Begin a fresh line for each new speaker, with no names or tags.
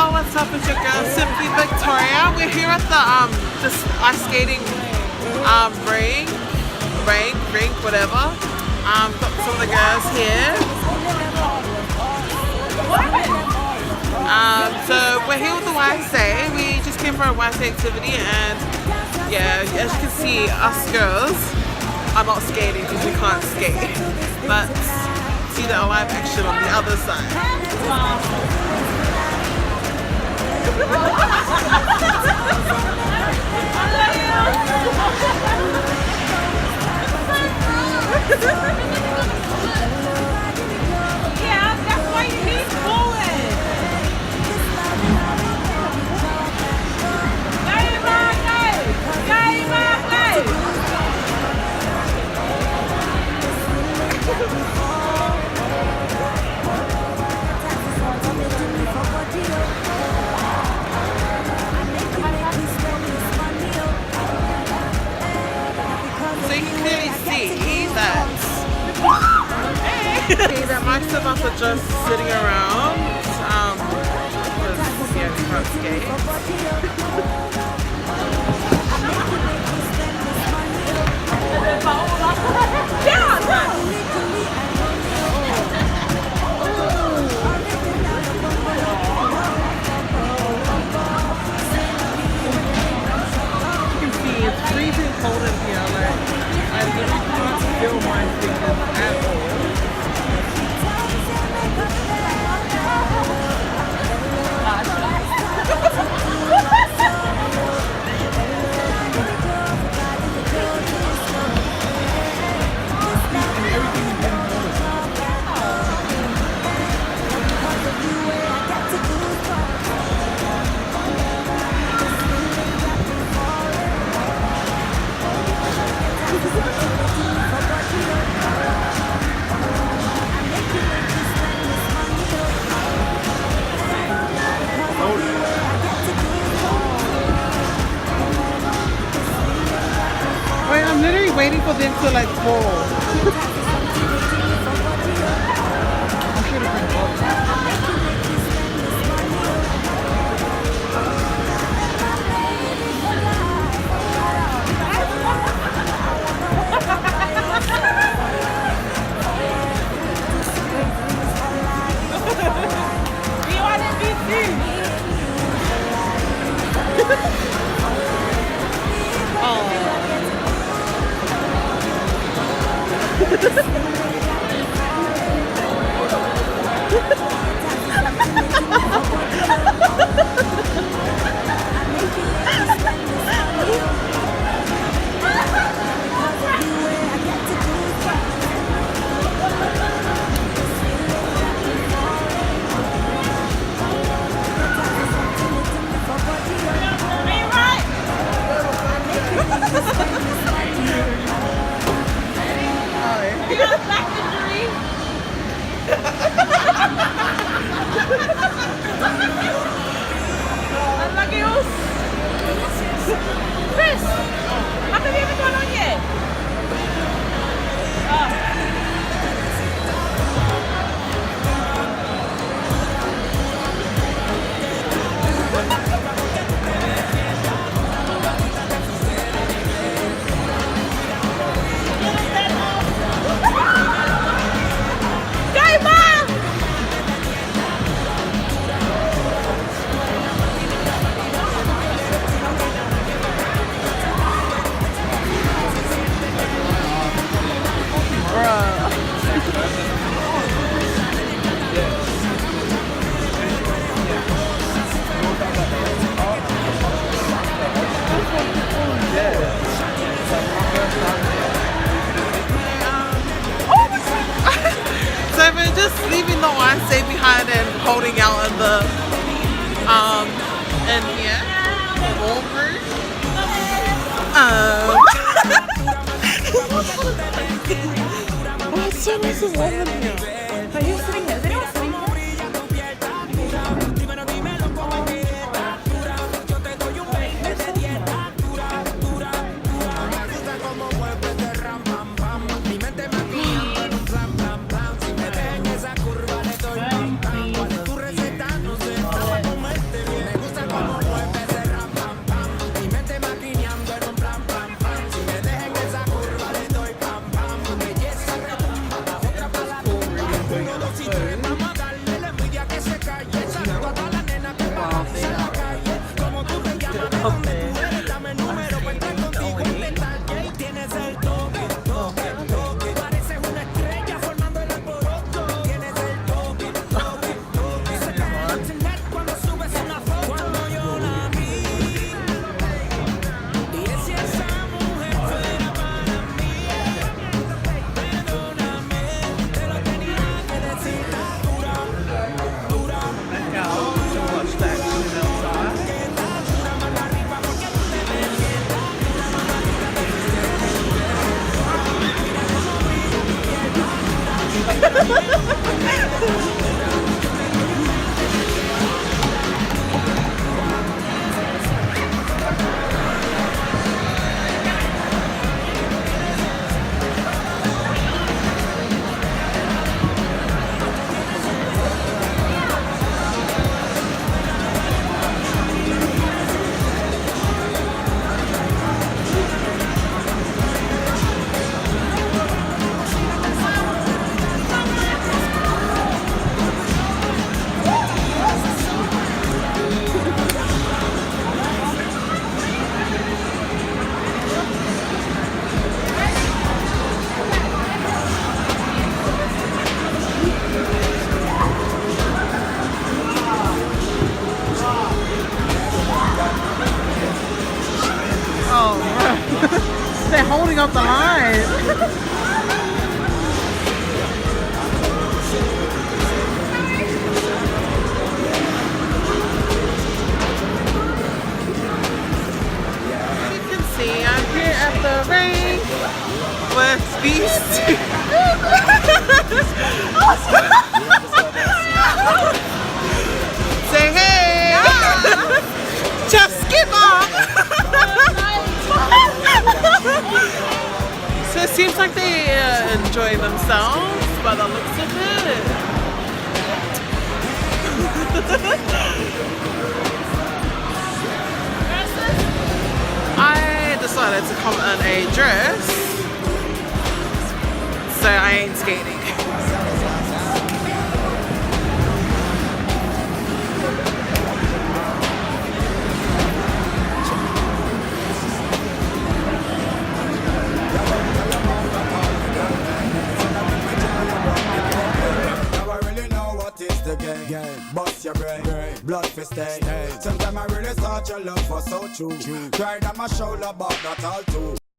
Yo, what's up? It's your girl Simply Victoria. We're here at the this ice skating rink, whatever. Got some of the girls here. So we're here with the YSA. We just came for a YSA activity, and yeah, as you can see, us girls are not skating because we can't skate, but see the live action on the other side.
Yeah, that's why you need forward.
So you can clearly see that most of us are just sitting around because yeah, we can't skate. You can see it's freezing cold in here. Like I really can't feel my fingers at all. Wait, I'm literally waiting for them to like fall.
Chris, have you ever gone on yet?
So we're just leaving the YSA behind and holding out in the and yeah, warm room. Oh, it's so nice and warm in here.
Are you sitting there? Is anyone sitting there?
Oh, they're holding up the line. You can see I'm here at the ring with these Say hey! Just skip off! So it seems like they enjoy themselves by the looks of it. I decided to come in a dress, so I ain't skating.
Bust your brain, blood for stain. Sometimes I really thought your love was so true. Cried on my shoulder, but not all too.